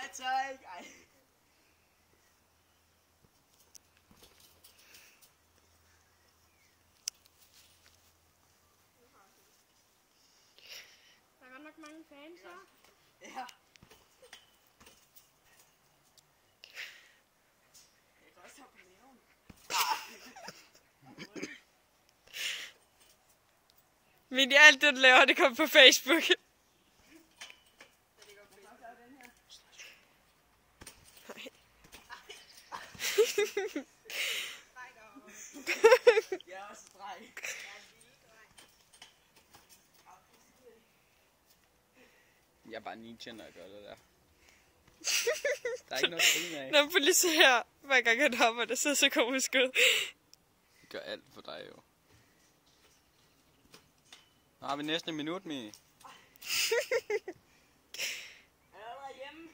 Jeg tør ikke. Ej. Der er godt nok mange fans her. Ja. Jeg kan også tage på næven. Men alt det, du laver, det kommer på Facebook. Jeg er også dreng. Jeg er bare ninja, når jeg gør det der. Der er ikke noget at grine af. Når man lige ser her, hver gang han hopper, der sidder så komisk ud. Jeg gør alt for dig, jo. Nu har vi næsten en minut, Mie. Er du derhjemme?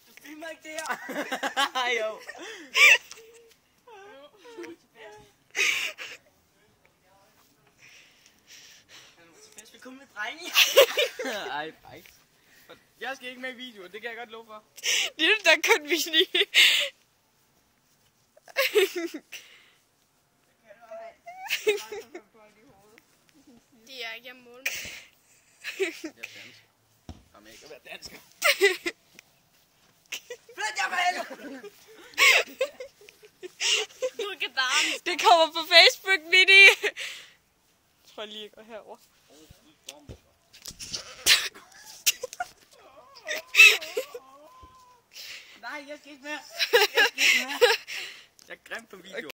Du filmer ikke det her. Jo. Vi kommer med drenge. Ej, ej. Jeg skal ikke med i videoen, det kan jeg godt love for. Det er der kun vi lige. Det er ikke jeg mål. Jeg er dansker. Jamen, jeg kan være dansker. Flyt jer med helvede. Du kan danse. Det kommer på Facebook, Mini. Jeg tror lige, jeg går herover. Nej, jeg skal ikke mere. Jeg er grim på video.